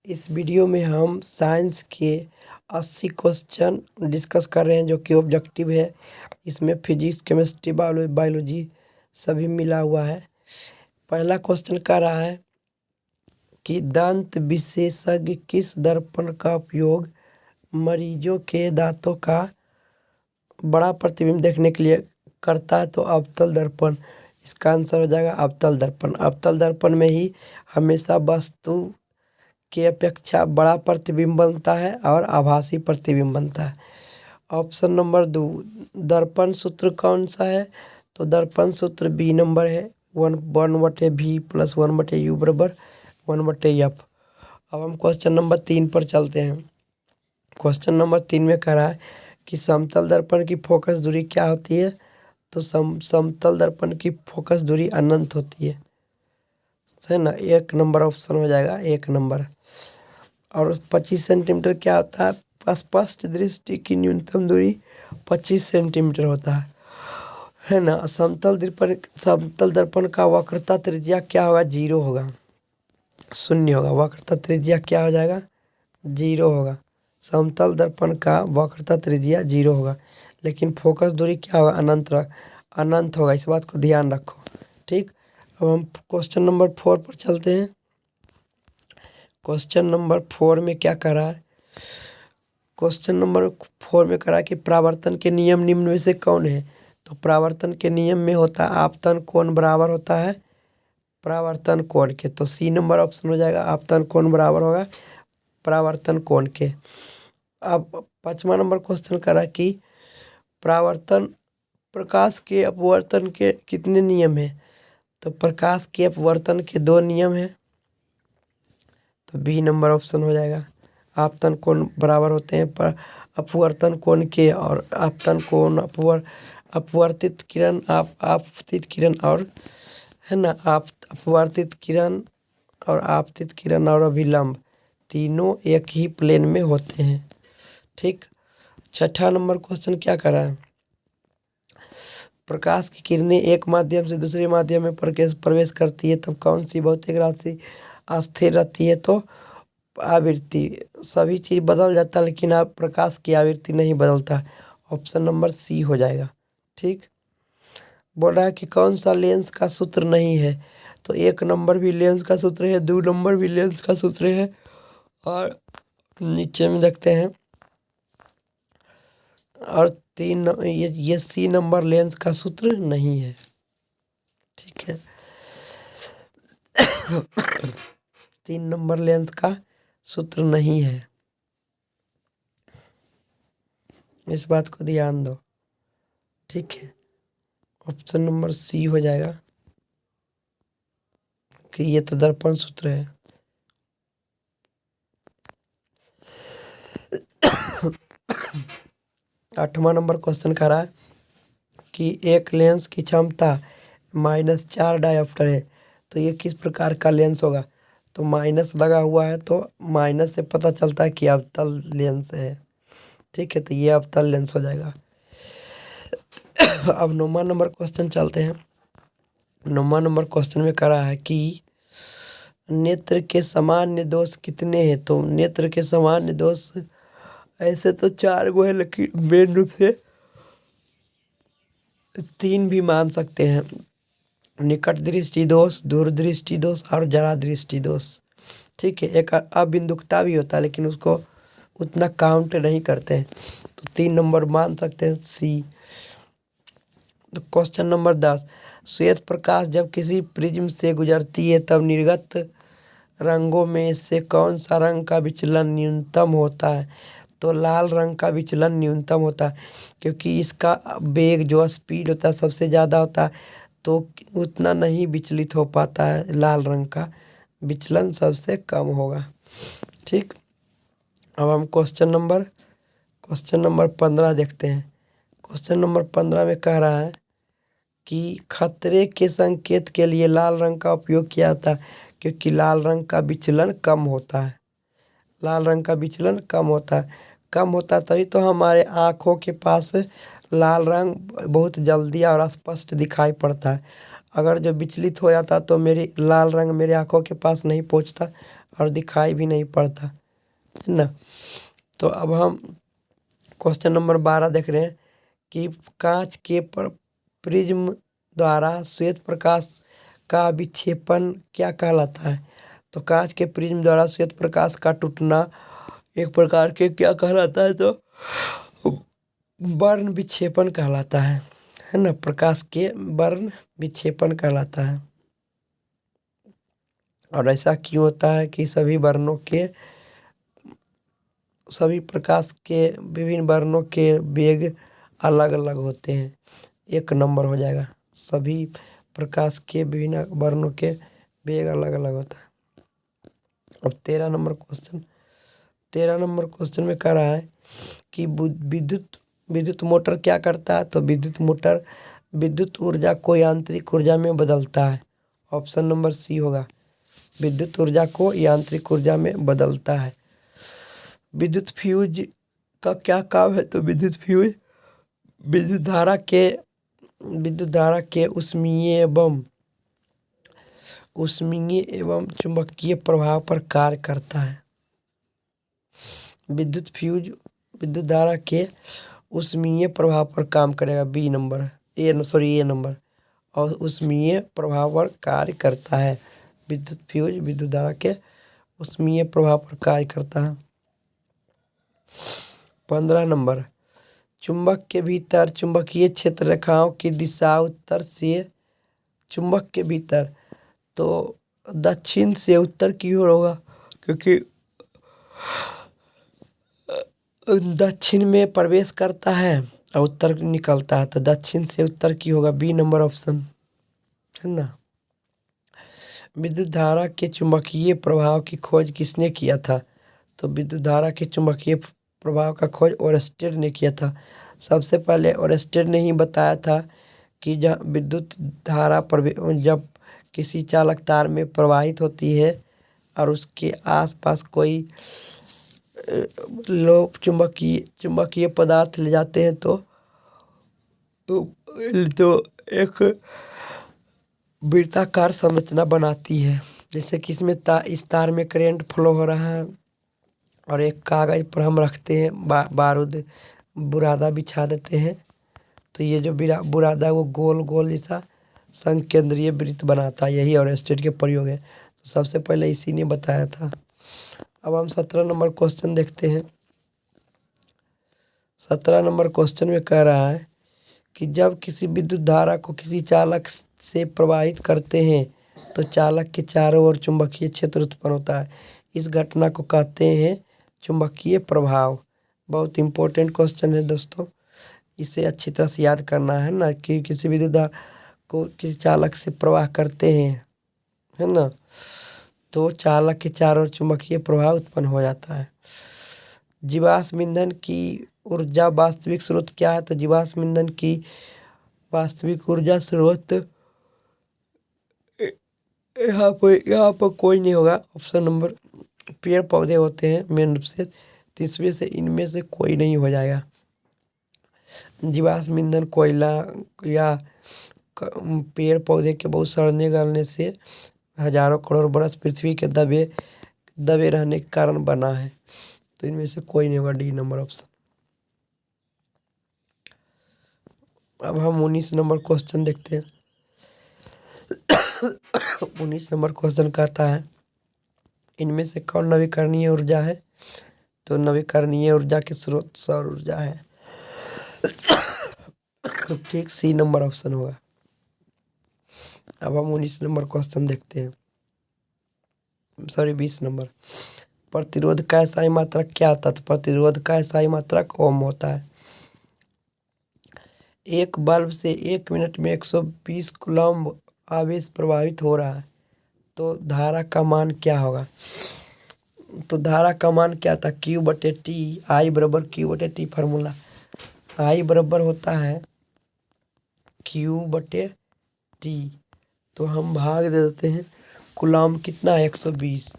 इस वीडियो में हम साइंस के 80 क्वेश्चन डिस्कस कर रहे हैं जो कि ऑब्जेक्टिव है। इसमें फिजिक्स, केमिस्ट्री, बायोलॉजी सभी मिला हुआ है। पहला क्वेश्चन कह रहा है कि दंत विशेषज्ञ किस दर्पण का उपयोग मरीजों के दांतों का बड़ा प्रतिबिंब देखने के लिए करता है, तो अवतल दर्पण। इसका आंसर हो जाएगा अवतल दर्पण। अवतल दर्पण में ही हमेशा वस्तु की अपेक्षा बड़ा प्रतिबिंब बनता है और आभासी प्रतिबिंब बनता है। ऑप्शन नंबर 2, दर्पण सूत्र कौन सा है? तो दर्पण सूत्र बी नंबर है, 1/v + 1/u बराबर 1/f। अब हम क्वेश्चन नंबर 3 पर चलते हैं। क्वेश्चन नंबर 3 में कह रहा है कि समतल दर्पण की फोकस दूरी क्या होती है? तो समतल दर्पण की फोकस दूरी अनंत होती है ना। 1 नंबर ऑप्शन हो जाएगा, 1 नंबर। और 25 सेंटीमीटर क्या होता है? स्पष्ट दृष्टि की न्यूनतम दूरी 25 सेंटीमीटर होता है ना। समतल दर्पण का वक्रता त्रिज्या क्या होगा? 0 होगा, 0 होगा। वक्रता त्रिज्या क्या हो जाएगा? 0 होगा। समतल दर्पण का वक्रता त्रिज्या 0 होगा, लेकिन फोकस दूरी क्या होगा? अनंत होगा। इस बात को ध्यान रखो, ठीक। अब हम क्वेश्चन नंबर 4 पर चलते हैं। क्वेश्चन नंबर 4 में क्या कह रहा है? क्वेश्चन नंबर 4 में कह रहा है कि परावर्तन के नियम निम्न में से कौन है? तो परावर्तन के नियम में होता है आपतन कोण बराबर होता है परावर्तन कोण के। तो सी नंबर ऑप्शन हो जाएगा, आपतन कोण बराबर होगा परावर्तन कोण के। अब 5वां नंबर क्वेश्चन कर रहा है कि प्रकाश के अपवर्तन के कितने नियम हैं? तो प्रकाश के अपवर्तन के 2 नियम हैं, तो बी नंबर ऑप्शन हो जाएगा। आपतन कोण बराबर होते हैं पर अपवर्तन कोण के, और आपतन कोण अपवर्तित किरण आपतित किरण और है ना अपवर्तित किरण और आपतित किरण और अभिलंब तीनों एक ही प्लेन में होते हैं, ठीक। 6ठा नंबर क्वेश्चन क्या कर रहा है? प्रकाश की किरणें एक माध्यम से दूसरे माध्यम में प्रवेश करती है, तब कौन सी भौतिक राशि अस्थिर रहती है? तो आवृत्ति। सभी चीज़ बदल जाता है, लेकिन आप प्रकाश की आवृत्ति नहीं बदलता। ऑप्शन नंबर सी हो जाएगा, ठीक। बोल रहा है कि कौन सा लेंस का सूत्र नहीं है? तो 1 नंबर भी लेंस का सूत्र है, 2 नंबर भी लेंस का सूत्र है, और नीचे में देखते हैं और 3 ये सी नंबर लेंस का सूत्र नहीं है, ठीक है। 3 नंबर लेंस का सूत्र नहीं है, इस बात को ध्यान दो, ठीक है। ऑप्शन नंबर सी हो जाएगा कि ये तो दर्पण सूत्र है। आठवां नंबर क्वेश्चन कह रहा है कि एक लेंस की क्षमता -4 डायोप्टर है, तो ये किस प्रकार का लेंस होगा? तो माइनस लगा हुआ है, तो माइनस से पता चलता है कि अवतल लेंस है, ठीक है। तो ये अवतल लेंस हो जाएगा। अब 9वां नंबर क्वेश्चन चलते हैं। 9वां नंबर क्वेश्चन में कह रहा है कि नेत्र के सामान्य दोष कितने हैं? तो नेत्र के सामान्य दोष ऐसे तो 4 गो है, लेकिन मेन रूप से 3 भी मान सकते हैं। निकट दृष्टि दोष, दूर दृष्टि दोष और जरा दृष्टि दोष, ठीक है। एक अबिंदुकता भी होता है, लेकिन उसको उतना काउंट नहीं करते हैं, तो 3 नंबर मान सकते हैं, सी। तो क्वेश्चन नंबर 10, श्वेत प्रकाश जब किसी प्रिज्म से गुजरती है, तब निर्गत रंगों में से कौन सा रंग का विचलन न्यूनतम होता है? तो लाल रंग का विचलन न्यूनतम होता है, क्योंकि इसका वेग जो स्पीड होता है सबसे ज़्यादा होता है, तो उतना नहीं विचलित हो पाता है। लाल रंग का विचलन सबसे कम होगा, ठीक। अब हम क्वेश्चन नंबर 15 देखते हैं। क्वेश्चन नंबर 15 में कह रहा है कि खतरे के संकेत के लिए लाल रंग का उपयोग किया जाता है, क्योंकि लाल रंग का विचलन कम होता है। लाल रंग का विचलन कम होता है, तभी तो हमारे आँखों के पास लाल रंग बहुत जल्दी और स्पष्ट दिखाई पड़ता है। अगर जो विचलित हो जाता तो लाल रंग मेरे आँखों के पास नहीं पहुँचता और दिखाई भी नहीं पड़ता, है ना। तो अब हम क्वेश्चन नंबर 12 देख रहे हैं कि कांच के प्रिज्म द्वारा श्वेत प्रकाश का विक्षेपण क्या कहलाता है। तो कांच के प्रिज्म द्वारा श्वेत प्रकाश का टूटना एक प्रकार के क्या कहलाता है, तो वर्ण विक्षेपण कहलाता है ना। प्रकाश के वर्ण विक्षेपण कहलाता है। और ऐसा क्यों होता है कि सभी प्रकाश के विभिन्न वर्णों के वेग अलग अलग होते हैं। 1 नंबर हो जाएगा। सभी प्रकाश के विभिन्न वर्णों के वेग अलग अलग होता है। अब 13 नंबर क्वेश्चन में कह रहा है कि विद्युत मोटर क्या करता है। तो विद्युत मोटर विद्युत ऊर्जा को यांत्रिक ऊर्जा में बदलता है। ऑप्शन नंबर सी होगा, विद्युत ऊर्जा को यांत्रिक ऊर्जा में बदलता है। विद्युत फ्यूज का क्या काम है। तो विद्युत फ्यूज विद्युत धारा के ऊष्मीय एवं चुंबकीय प्रभाव पर कार्य करता है। विद्युत फ्यूज विद्युत धारा के ऊष्मीय प्रभाव पर काम करेगा। ए नंबर और ऊष्मीय प्रभाव पर कार्य करता है। विद्युत फ्यूज विद्युत धारा के ऊष्मीय प्रभाव पर कार्य करता है। 15 नंबर, चुंबक के भीतर चुंबकीय क्षेत्र रेखाओं की दिशा उत्तर से चुंबक के भीतर तो दक्षिण से उत्तर की ओर होगा, क्योंकि दक्षिण में प्रवेश करता है और उत्तर निकलता है, तो दक्षिण से उत्तर की होगा। बी नंबर ऑप्शन, है ना। विद्युत धारा के चुंबकीय प्रभाव की खोज किसने किया था। तो विद्युत धारा के चुंबकीय प्रभाव का खोज ओरस्टेड ने किया था। सबसे पहले ओरस्टेड ने ही बताया था कि जब विद्युत धारा जब किसी चालक तार में प्रवाहित होती है और उसके आसपास कोई लोग चुंबकीय पदार्थ ले जाते हैं तो एक वृत्ताकार संरचना बनाती है। जैसे कि इसमें इस तार में करंट फ्लो हो रहा है और एक कागज पर हम रखते हैं बारूद बुरादा बिछा देते हैं, तो ये जो बुरादा वो गोल गोल जैसा संकेंद्रीय वृत्त बनाता है। यही ओरस्टेड के प्रयोग है। तो सबसे पहले इसी ने बताया था। अब हम 17 नंबर क्वेश्चन देखते हैं। 17 नंबर क्वेश्चन में कह रहा है कि जब किसी विद्युत धारा को किसी चालक से प्रवाहित करते हैं तो चालक के चारों ओर चुंबकीय क्षेत्र उत्पन्न होता है। इस घटना को कहते हैं चुंबकीय प्रभाव। बहुत इंपॉर्टेंट क्वेश्चन है दोस्तों, इसे अच्छी तरह से याद करना है ना। कि किसी विद्युत धारा को किसी चालक से प्रवाह करते हैं, है ना, तो चालक के चारों ओर चुंबकीय प्रभाव उत्पन्न हो जाता है। जीवाश्म ईंधन की ऊर्जा वास्तविक स्रोत क्या है। तो जीवाश्म ईंधन की वास्तविक ऊर्जा स्रोत यहाँ पर कोई नहीं होगा। ऑप्शन नंबर, पेड़ पौधे होते हैं मेन रूप से, तो इसमें से इनमें से कोई नहीं हो जाएगा। जीवाश्म ईंधन कोयला या पेड़ पौधे के बहुत सड़ने गलने से हजारों करोड़ बरस पृथ्वी के दबे रहने के कारण बना है, तो इनमें से कोई नहीं होगा। D number option. अब हम 19 नंबर क्वेश्चन देखते हैं। 19 नंबर क्वेश्चन कहता है इनमें से कौन नवीकरणीय ऊर्जा है। तो नवीकरणीय ऊर्जा के स्रोत सौर ऊर्जा है। ठीक, सी नंबर ऑप्शन होगा। अब हम 19 नंबर क्वेश्चन देखते हैं। 20 नंबर, प्रतिरोध का SI मात्रक क्या होता है। तो प्रतिरोध का SI मात्रक ओम होता है। एक बल्ब से 1 मिनट में 120 कूलम्ब आवेश प्रवाहित हो रहा है, तो धारा का मान क्या होगा। तो धारा का मान क्या था, Q/T, I बराबर Q/T फार्मूला। I बराबर होता है Q/T, तो हम भाग दे देते हैं। कूलम्ब कितना है 120,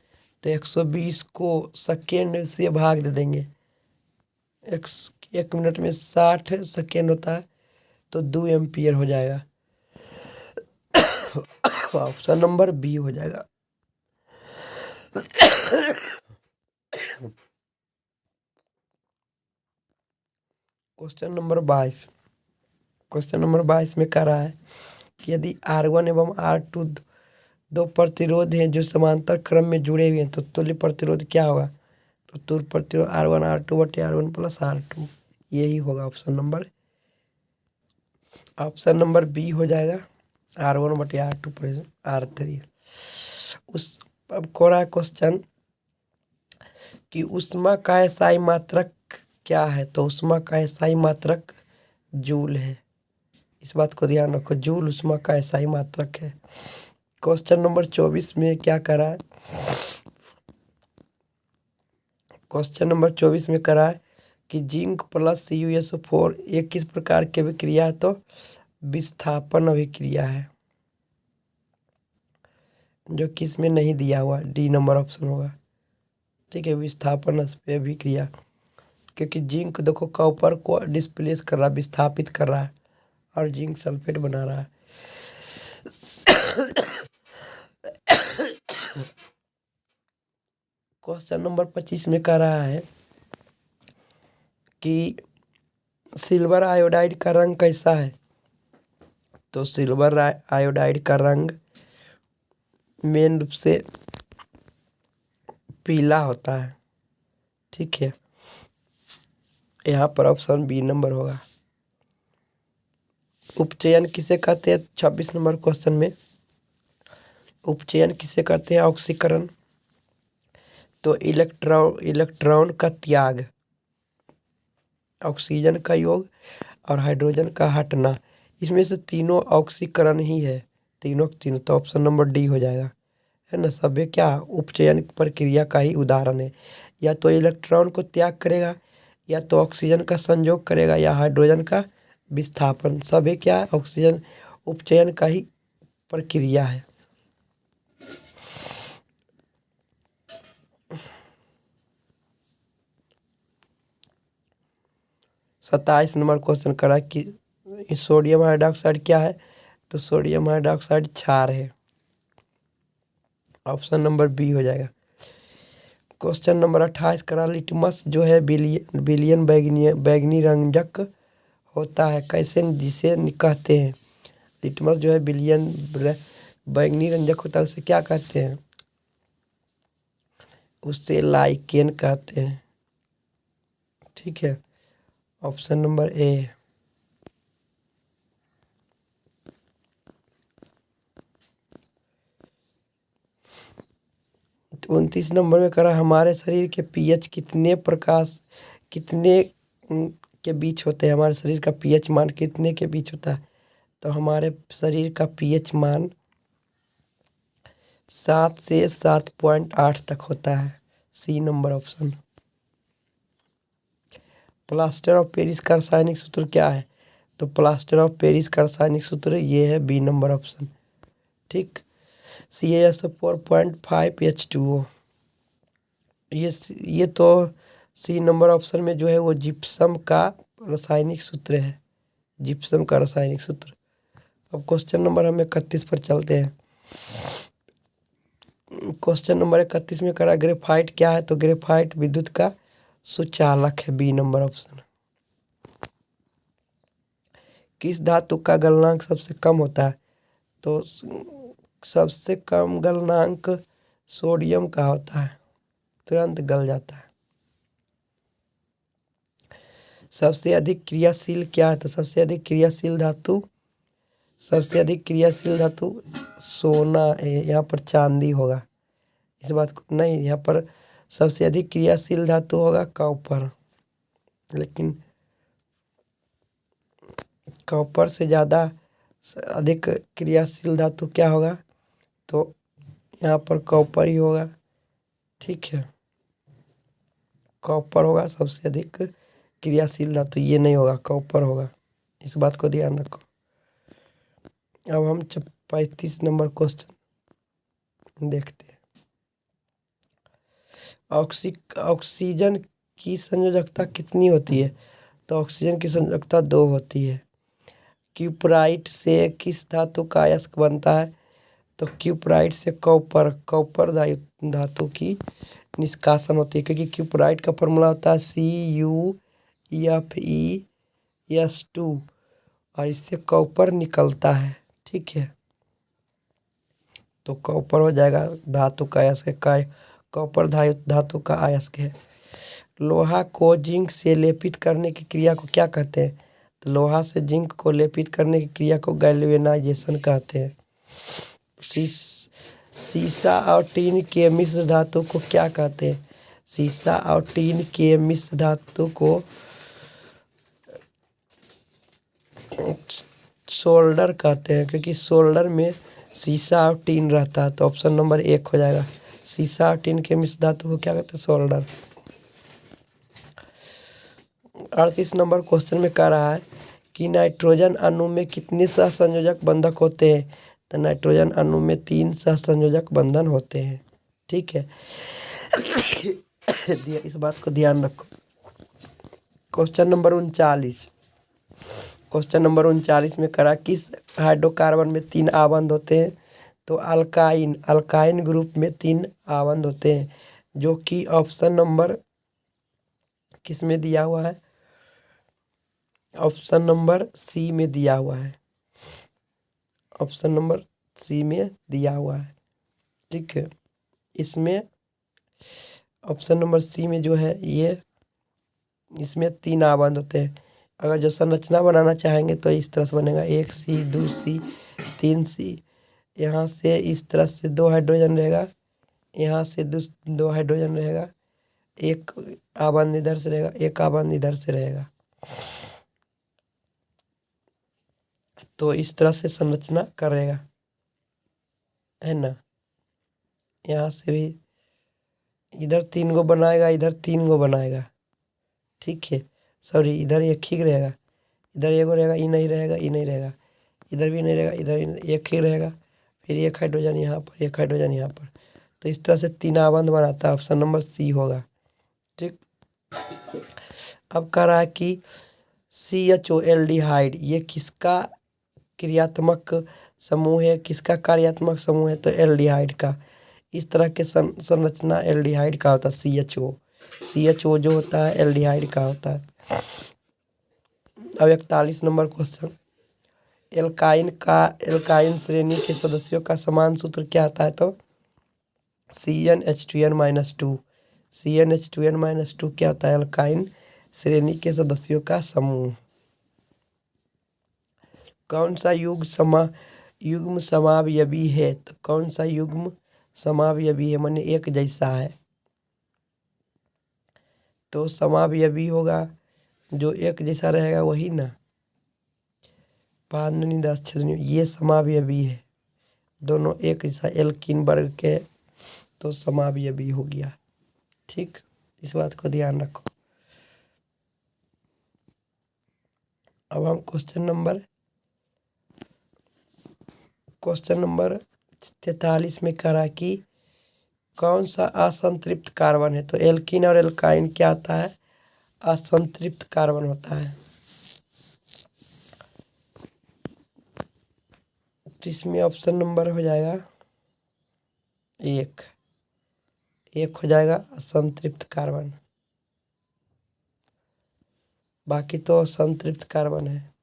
तो 120 को सेकेंड से भाग दे देंगे। 1 मिनट में 60 सेकेंड होता है, तो 2 एम्पियर हो जाएगा। ऑप्शन नंबर बी हो जाएगा। Question number 22। क्वेश्चन नंबर 22 में कह रहा है कि यदि R1 एवं R2 दो प्रतिरोध हैं जो समांतर क्रम में जुड़े हुए हैं तो तुल्य प्रतिरोध क्या होगा? तो तुल्य प्रतिरोध R1 प्लस R2, यही होगा ऑप्शन नंबर बी हो जाएगा, R1/R2 प्लस R3। अब को रहा है क्वेश्चन कि ऊष्मा का एसआई मात्रक क्या है? तो ऊष्मा का एसआई मात्रक जूल है। इस बात को ध्यान रखो, जूल ऊष्मा का एसआई मात्रक है। क्वेश्चन नंबर 24 में क्या करा है? क्वेश्चन नंबर 24 में करा है कि जिंक प्लस CuSO4 एक किस प्रकार की अभिक्रिया है? तो विस्थापन अभिक्रिया है, जो कि इसमें नहीं दिया हुआ, डी नंबर ऑप्शन होगा। ठीक है, विस्थापन अभिक्रिया, क्योंकि जिंक देखो कॉपर को डिस्प्लेस कर रहा है, विस्थापित कर रहा है, और जिंक सल्फेट बना रहा है। क्वेश्चन नंबर 25 में कह रहा है कि सिल्वर आयोडाइड का रंग कैसा है? तो सिल्वर आयोडाइड का रंग मेन रूप से पीला होता है। ठीक है, यहाँ पर ऑप्शन बी नंबर होगा। उपचयन किसे कहते हैं? 26 नंबर क्वेश्चन में उपचयन किसे कहते हैं? ऑक्सीकरण। तो इलेक्ट्रॉन का त्याग, ऑक्सीजन का योग और हाइड्रोजन का हटना, इसमें से तीनों ऑक्सीकरण ही है, तीनों तो ऑप्शन नंबर डी हो जाएगा, है ना। सभी क्या उपचयन प्रक्रिया का ही उदाहरण है। या तो इलेक्ट्रॉन को त्याग करेगा, या तो ऑक्सीजन का संयोग करेगा, या हाइड्रोजन का विस्थापन, सभी क्या ऑक्सीजन उपचयन का ही प्रक्रिया है। सत्ताईस नंबर क्वेश्चन करा कि सोडियम हाइड्रोक्साइड क्या है? तो सोडियम हाइड्रोक्साइड क्षार है, ऑप्शन नंबर बी हो जाएगा। क्वेश्चन नंबर 28 करा लिटमस जो है बिलियन बैगनी रंजक होता है कैसे, जिसे कहते हैं? लिटमस जो है बिलियन बैगनी रंजक होता है, उसे क्या कहते हैं? उससे लाइकेन कहते हैं। ठीक है, ऑप्शन नंबर ए। 29 नंबर में करा हमारे शरीर के पीएच कितने के बीच होते हैं? हमारे शरीर का पीएच मान कितने के बीच होता है? तो हमारे शरीर का पीएच मान 7 से 7.8 तक होता है, C number option. Plaster of Paris का रासायनिक सूत्र क्या है? तो प्लास्टर ऑफ पेरिस का रासायनिक सूत्र ये है, बी नंबर ऑप्शन। ठीक, CaSO4.5H2O, ये तो सी नंबर ऑप्शन में जो है वो जिप्सम का रासायनिक सूत्र है, जिप्सम का रासायनिक सूत्र। अब क्वेश्चन नंबर हम 31 पर चलते हैं। क्वेश्चन नंबर 31 में करा ग्रेफाइट क्या है? तो ग्रेफाइट विद्युत का सुचालक है, बी नंबर ऑप्शन। किस धातु का गलनांक सबसे कम होता है? तो सबसे कम गलनांक सोडियम का होता है, तुरंत गल जाता है। सबसे अधिक क्रियाशील क्या है? तो सबसे अधिक क्रियाशील धातु सोना है, यहाँ पर चांदी होगा, इस बात को नहीं, यहाँ पर सबसे अधिक क्रियाशील धातु होगा कॉपर, लेकिन कॉपर से ज़्यादा अधिक क्रियाशील धातु क्या होगा? तो यहाँ पर कॉपर ही होगा। ठीक है, कॉपर होगा सबसे अधिक क्रियाशील धातु, ये नहीं होगा, कॉपर होगा, इस बात को ध्यान रखो। अब हम 35 नंबर क्वेश्चन देखते हैं। ऑक्सीजन की संयोजकता कितनी होती है? तो ऑक्सीजन की संयोजकता 2 होती है। क्यूपराइट से किस धातु का अयस्क बनता है? तो क्यूपराइट से कॉपर धातु की निष्कासन होती है, क्योंकि क्यूपराइट का फॉर्मूला होता है CuFeS2 और इससे कॉपर निकलता है। ठीक है, तो कॉपर हो जाएगा धातु का अयस्क का, कॉपर धातु का अयस्क है। लोहा को जिंक से लेपित करने की क्रिया को क्या कहते हैं? तो लोहा से जिंक को लेपित करने की क्रिया को गैल्वेनाइजेशन कहते हैं। सीसा और टीन के मिश्र धातु को क्या कहते हैं? सीसा और टीन के मिश्र धातु को सोल्डर कहते हैं, क्योंकि सोल्डर में सीसा और टीन रहता है। तो ऑप्शन नंबर 1 हो जाएगा। सीसा और टीन के मिश्र धातु को क्या कहते हैं? सोल्डर। 38 नंबर क्वेश्चन में कह रहा है कि नाइट्रोजन अणु में कितने सहसंयोजक बंधक होते हैं? तो नाइट्रोजन अणु में 3 सहसंयोजक बंधन होते हैं। ठीक है, इस बात को ध्यान रखो। क्वेश्चन नंबर 39 में करा किस हाइड्रोकार्बन में 3 आबंध होते हैं? तो अल्काइन ग्रुप में 3 आबंध होते हैं, जो कि ऑप्शन नंबर किस में दिया हुआ है? ऑप्शन नंबर सी में दिया हुआ है। ऑप्शन नंबर सी में दिया हुआ है। ठीक है, इसमें ऑप्शन नंबर सी में जो है ये, इसमें 3 आबंध होते हैं। अगर जो संरचना बनाना चाहेंगे तो इस तरह से बनेगा, 1C 2C 3C। यहाँ से इस तरह से 2 हाइड्रोजन रहेगा, यहाँ से 2 हाइड्रोजन रहेगा, एक आबंध इधर से रहेगा, एक आबंध इधर से रहेगा। तो इस तरह से संरचना करेगा, है ना। यहाँ से भी इधर 3 गो बनाएगा, इधर 3 गो बनाएगा। ठीक है, सॉरी, इधर एक ही रहेगा, इधर एगो रहेगा, ये नहीं रहेगा, ये नहीं रहेगा, इधर भी नहीं रहेगा, इधर एक ही रहेगा, फिर एक हाइड्रोजन यहाँ पर, एक हाइड्रोजन यहाँ पर। तो इस तरह से 3 आबंध बनाता है। ऑप्शन नंबर सी होगा। ठीक, अब कह रहा है कि CHO एल्डिहाइड ये किसका क्रियात्मक समूह है, किसका कार्यात्मक समूह है? तो एल्डिहाइड का। इस तरह के संरचना एल्डिहाइड का होता है। CHO जो होता है एल्डिहाइड का होता है। अब 41 नंबर क्वेश्चन, एल्काइन श्रेणी के सदस्यों का समान सूत्र क्या आता है? तो CnH2n-2। CnH2n-2 क्या होता है? एल्काइन श्रेणी के सदस्यों का समूह। कौन सा युग्म समावयवी है? तो कौन सा युग्म समावयवी है, माने एक जैसा है? तो समावयवी होगा जो एक जैसा रहेगा, वही ना। 5 दूनी 10 6 दूनी, ये समावयवी है, दोनों एक जैसा एल्कीन वर्ग के, तो समावयवी हो गया। ठीक, इस बात को ध्यान रखो। अब हम क्वेश्चन नंबर 43 में करा कि कौन सा असंतृप्त कार्बन है? तो एल्कीन और एल्काइन क्या होता है? असंतृप्त कार्बन होता है। इसमें ऑप्शन नंबर हो जाएगा 1 हो जाएगा असंतृप्त कार्बन, बाकी तो संतृप्त कार्बन है।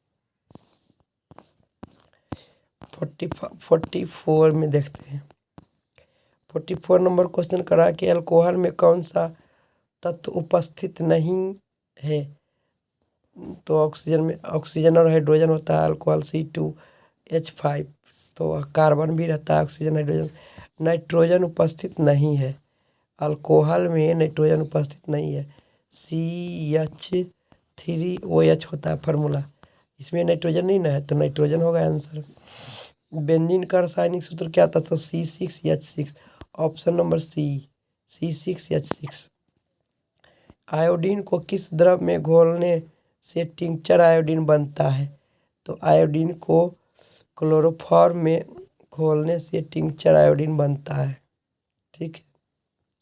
44 में देखते हैं। 44 नंबर क्वेश्चन करा कि अल्कोहल में कौन सा तत्व उपस्थित नहीं है? तो ऑक्सीजन और हाइड्रोजन होता है अल्कोहल C2H5। तो कार्बन भी रहता है, ऑक्सीजन हाइड्रोजन। नाइट्रोजन उपस्थित नहीं है अल्कोहल में, नाइट्रोजन उपस्थित नहीं है। CH3OH होता है फार्मूला, इसमें नाइट्रोजन नहीं ना है, तो नाइट्रोजन होगा आंसर। बेंजीन का रासायनिक सूत्र क्या था? तो C6H6। ऑप्शन नंबर सी, C6H6। आयोडीन को किस द्रव में घोलने से टिंचर आयोडीन बनता है? तो आयोडीन को क्लोरोफॉर्म में घोलने से टिंचर आयोडीन बनता है। ठीक है,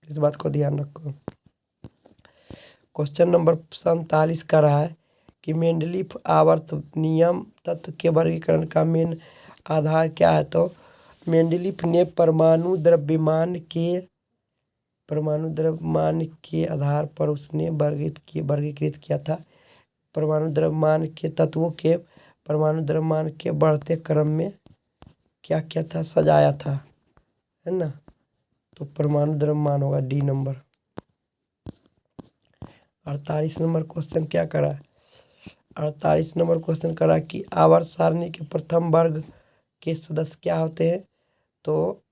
इस बात को ध्यान रखो। क्वेश्चन नंबर 47 का रहा है कि मेंडलीफ आवर्त नियम तत्व के वर्गीकरण का मेन आधार क्या है? तो मेंडलीफ ने परमाणु द्रव्यमान के आधार पर उसने वर्गीकृत किया था। परमाणु द्रव्यमान के तत्वों के परमाणु द्रव्यमान के बढ़ते क्रम में क्या क्या था, सजाया था, है ना। तो परमाणु द्रव्यमान होगा डी नंबर। 48 नंबर क्वेश्चन क्या करा, 48 नंबर क्वेश्चन करा कि आवर्त सारणी के प्रथम वर्ग के सदस्य क्या होते हैं। तो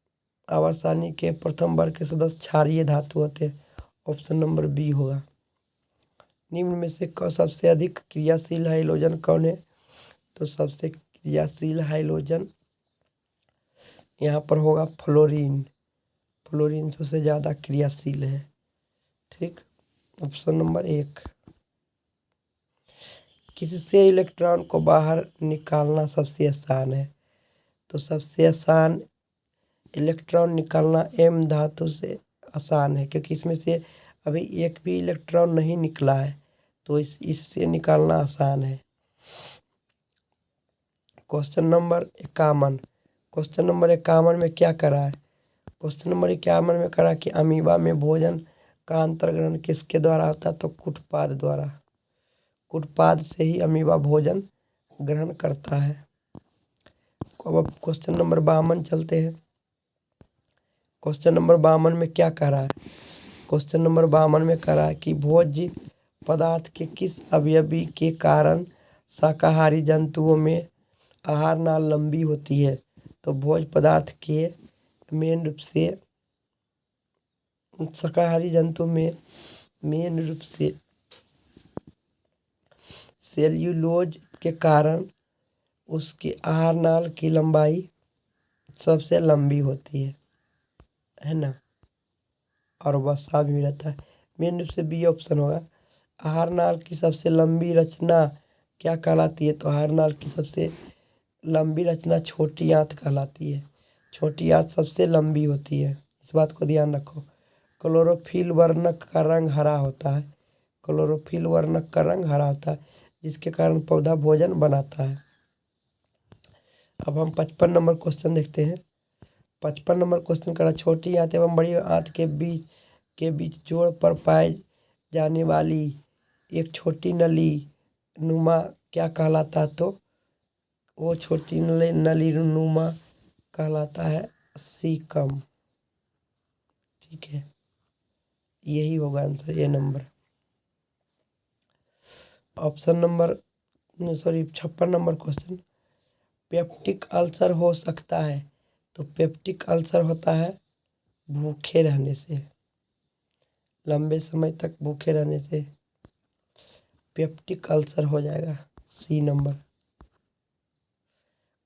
आवर्त सारणी के प्रथम वर्ग के सदस्य क्षारीय धातु होते हैं। ऑप्शन नंबर बी होगा। निम्न में से सबसे अधिक क्रियाशील हाइड्रोजन कौन है। तो सबसे क्रियाशील हाइड्रोजन यहाँ पर होगा फ्लोरीन। फ्लोरीन सबसे ज़्यादा क्रियाशील है। ठीक, ऑप्शन नंबर 1। किससे इलेक्ट्रॉन को बाहर निकालना सबसे आसान है। तो सबसे आसान इलेक्ट्रॉन निकालना एम धातु से आसान है, क्योंकि इसमें से अभी एक भी इलेक्ट्रॉन नहीं निकला है, तो इससे निकालना आसान है। Question number 51। क्वेश्चन नंबर 51 में क्या करा है। क्वेश्चन नंबर 51 में करा कि अमीबा में भोजन का अंतर्ग्रहण किसके द्वारा होता है। तो कुटपाद द्वारा। कुटपाद से ही अमीबा भोजन ग्रहण करता है। अब क्वेश्चन नंबर 52 चलते हैं। क्वेश्चन नंबर 52 में क्या कह रहा है। क्वेश्चन नंबर 52 में कह रहा है कि भोज्य पदार्थ के किस अवयवी के कारण शाकाहारी जंतुओं में आहार नाल लंबी होती है। तो भोज्य पदार्थ के मेन रूप से शाकाहारी जंतु में मेन रूप से सेल्यूलोज के कारण उसके आहार नाल की लंबाई सबसे लंबी होती है ना। और वसा भी रहता है। मेन रूप से बी ऑप्शन होगा। आहार नाल की सबसे लंबी रचना क्या कहलाती है। तो आहार नाल की सबसे लंबी रचना छोटी आंत कहलाती है। छोटी आंत सबसे लंबी होती है, इस बात को ध्यान रखो। क्लोरोफिल वर्णक का रंग हरा होता है। क्लोरोफिल वर्णक का रंग हरा होता है, जिसके कारण पौधा भोजन बनाता है। अब हम 55 नंबर क्वेश्चन देखते हैं। 55 नंबर क्वेश्चन करा छोटी आंत एवं बड़ी आंत के बीच जोड़ पर पाए जाने वाली एक छोटी नली नुमा क्या कहलाता है। तो वो छोटी नली नुमा कहलाता है सीकम। ठीक है, यही होगा answer A number. Option number 56 number question. Peptic ulcer हो सकता है। तो पेप्टिक अल्सर होता है भूखे रहने से, लंबे समय तक भूखे रहने से पेप्टिक अल्सर हो जाएगा, सी नंबर।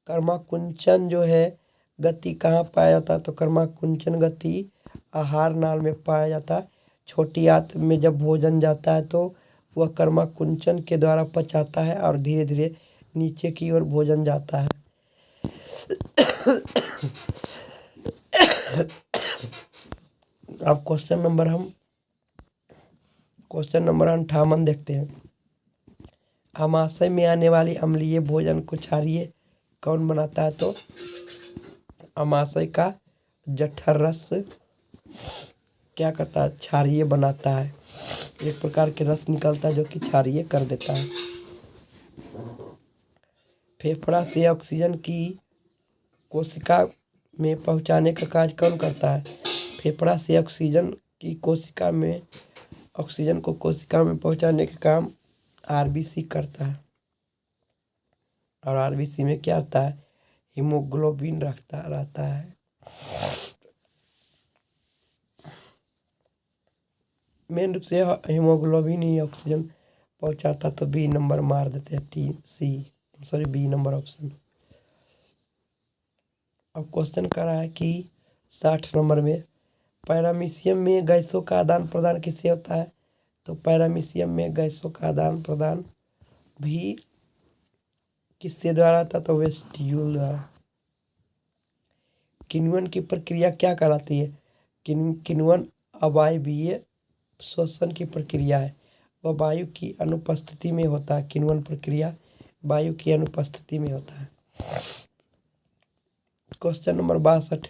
कर्माकुंचन जो है गति कहाँ पाया जाता है। तो कर्माकुंचन गति आहार नाल में पाया जाता है। छोटी आंत में जब भोजन जाता है तो वह कर्माकुंचन के द्वारा पचाता है और धीरे धीरे नीचे की ओर भोजन जाता है। अब क्वेश्चन नंबर 58 देखते हैं। आमाशय में आने वाली अम्लीय भोजन को क्षारीय कौन बनाता है। तो आमाशय का जठर रस क्या करता है, क्षारीय बनाता है। एक प्रकार के रस निकलता है जो कि क्षारीय कर देता है। फेफड़ा से ऑक्सीजन की कोशिका में पहुंचाने का कार्य कौन करता है। फेफड़ा से ऑक्सीजन को कोशिका में पहुंचाने का काम आरबीसी करता है। और आरबीसी में क्या रहता है, हीमोग्लोबिन रहता है। मेन रूप से हीमोग्लोबिन ही ऑक्सीजन पहुंचाता। तो बी नंबर मार देते हैं, बी नंबर ऑप्शन। अब क्वेश्चन कर रहा है कि 60 नंबर में पैरामीशियम में गैसों का आदान प्रदान किससे होता है। तो पैरामीशियम में गैसों का आदान प्रदान भी किससे द्वारा होता है। तो वेस्ट्यूल द्वारा। किण्वन की प्रक्रिया क्या कहलाती है। किण्वन अवायवीय श्वसन की प्रक्रिया है, वह वायु की अनुपस्थिति में होता है। किण्वन प्रक्रिया वायु की अनुपस्थिति में होता है। क्वेश्चन नंबर 62,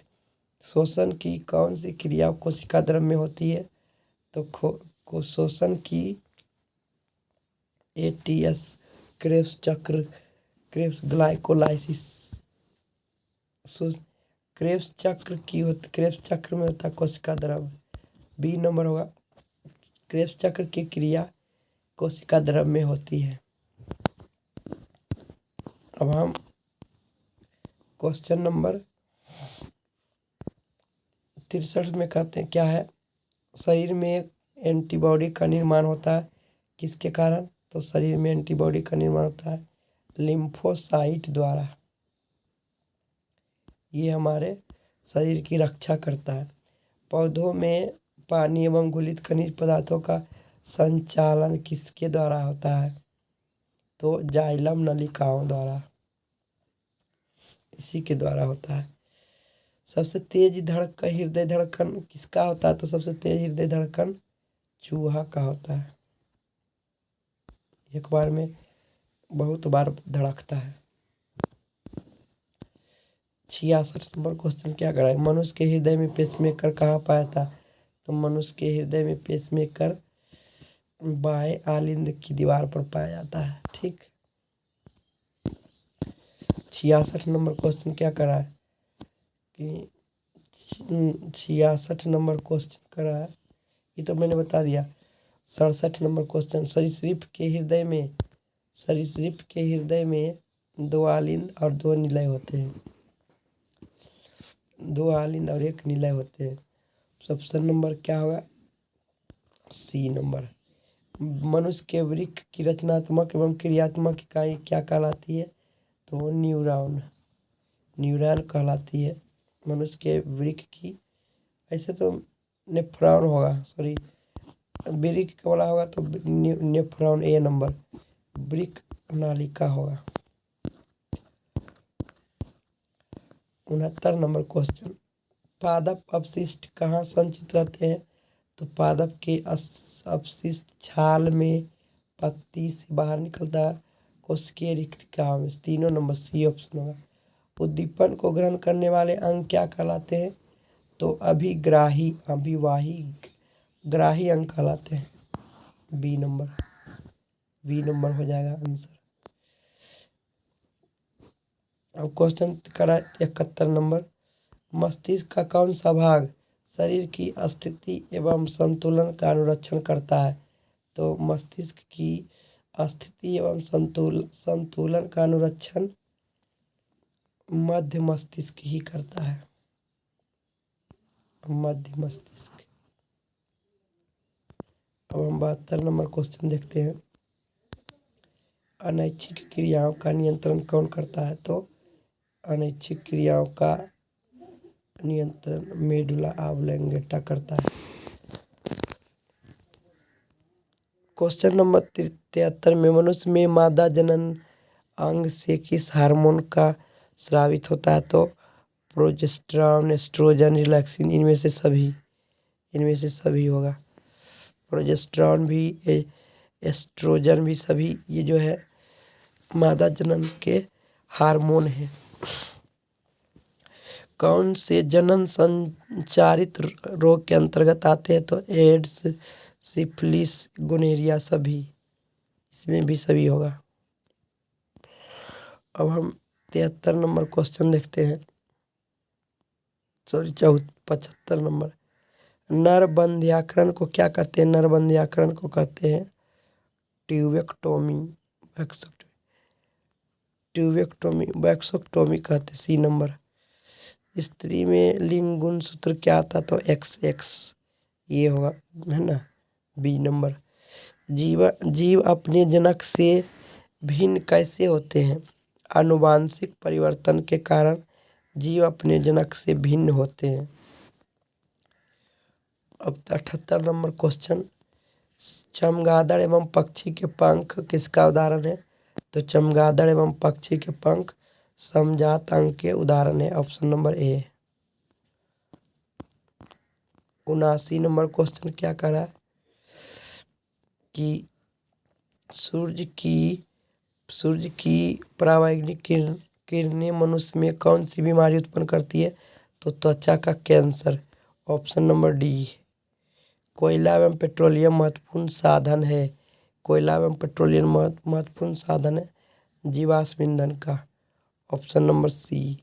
शोषण की कौन सी क्रिया कोशिका द्रव्य में होती है? तो शोषण की एटीएस, क्रेब्स चक्र, क्रेब्स ग्लाइकोलाइसिस, क्रेब्स चक्र में होता है कोशिका द्रव्य। बी नंबर होगा, क्रेब्स चक्र की क्रिया कोशिका द्रव्य में होती है। अब हम क्वेश्चन नंबर 63 में कहते हैं क्या है, शरीर में एंटीबॉडी का निर्माण होता है किसके कारण? तो शरीर में एंटीबॉडी का निर्माण होता है लिम्फोसाइट द्वारा। ये हमारे शरीर की रक्षा करता है। पौधों में पानी एवं घुलित खनिज पदार्थों का संचालन किसके द्वारा होता है? तो जाइलम नलिकाओं द्वारा, इसी के द्वारा होता है। सबसे तेज हृदय धड़कन किसका होता है? तो सबसे तेज हृदय धड़कन चूहा का होता है, एक बार में बहुत बार धड़कता है। 66 नंबर क्वेश्चन क्या कर रहा है, मनुष्य के हृदय में पेसमेकर कहाँ पाया था? तो मनुष्य के हृदय में पेसमेकर बाएं आलिंद की दीवार पर पाया जाता है। ठीक। 66 नंबर क्वेश्चन क्या कर रहा है कि 66 नंबर क्वेश्चन कर रहा है, ये तो मैंने बता दिया। 67 नंबर क्वेश्चन, सरीसृप के हृदय में 2 आलिंद और 2 निलय होते हैं। 2 आलिंद और 1 निलय होते हैं। ऑप्शन नंबर क्या होगा? C number. मनुष्य के वृक्क की रचनात्मक एवं क्रियात्मक इकाई क्या कहलाती है? तो न्यूरॉन कहलाती है मनुष्य के वृक्क की। ऐसे तो नेफ्रॉन होगा, सॉरी, वृक्क बोला होगा तो नेफ्रॉन ए नंबर, वृक्क नालिका होगा। 69 नंबर क्वेश्चन, पादप अपशिष्ट कहाँ संचित रहते हैं? तो पादप के अपशिष्ट छाल में, पत्ती से बाहर निकलता है, कोशिकीय रिक्तिका में। 3 नंबर सी ऑप्शन होगा। उद्दीपन को ग्रहण करने वाले अंग क्या कहलाते हैं? तो ग्राही अंग कहलाते हैं। बी नंबर हो जाएगा आंसर। अब क्वेश्चन करा 71 नंबर, मस्तिष्क का कौन सा भाग शरीर की स्थिति एवं संतुलन का अनुरक्षण करता है? तो मस्तिष्क की स्थिति एवं संतुलन का अनुरक्षण मध्य मस्तिष्क ही करता है, मध्य मस्तिष्क। अब हम 72 नंबर क्वेश्चन देखते हैं, अनैच्छिक क्रियाओं का नियंत्रण कौन करता है? तो अनैच्छिक क्रियाओं का नियंत्रण मेडुला ऑब्लंगेटा करता है। क्वेश्चन नंबर 73 में, मनुष्य में मादा जनन अंग से किस हार्मोन का स्रावित होता है? तो प्रोजेस्टेरॉन, एस्ट्रोजन, रिलैक्सिन, इनमें से सभी होगा। प्रोजेस्टेरॉन भी, एस्ट्रोजन भी, सभी ये जो है मादा जनन के हार्मोन हैं। कौन से जनन संचारित रोग के अंतर्गत आते हैं? तो एड्स, सिफिलिस, गोनोरिया, सभी, इसमें भी सभी होगा। अब हम 73 नंबर क्वेश्चन देखते हैं, सॉरी 75 नंबर, नरबंध्याकरण को क्या कहते हैं? नरबंध्याकरण को कहते हैं ट्यूबेक्टोमी, वैक्सोक्टोमी कहते हैं। C number. स्त्री में लिंग गुणसूत्र क्या आता? तो XX, ये होगा, है ना, बी नंबर। जीव अपने जनक से भिन्न कैसे होते हैं? आनुवांशिक परिवर्तन के कारण जीव अपने जनक से भिन्न होते हैं। अब 78 नंबर क्वेश्चन, चमगादड़ एवं पक्षी के पंख किसका उदाहरण है? तो चमगादड़ एवं पक्षी के पंख समजात अंग के उदाहरण है। Option number A. 79 number question क्या कह रहा है कि सूर्य की परावैंगनिक किरण किरणें मनुष्य में कौन सी बीमारी उत्पन्न करती है? तो त्वचा का कैंसर। Option number D. कोयला एवं पेट्रोलियम महत्वपूर्ण साधन है। कोयला एवं पेट्रोलियम महत्वपूर्ण साधन है जीवाश्म ईंधन का। Option number C.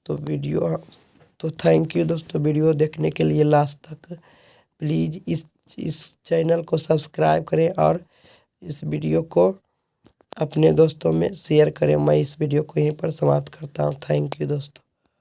तो थैंक यू दोस्तों वीडियो देखने के लिए लास्ट तक। प्लीज़ इस चैनल को सब्सक्राइब करें और इस वीडियो को अपने दोस्तों में शेयर करें। मैं इस वीडियो को यहीं पर समाप्त करता हूँ। थैंक यू दोस्तों।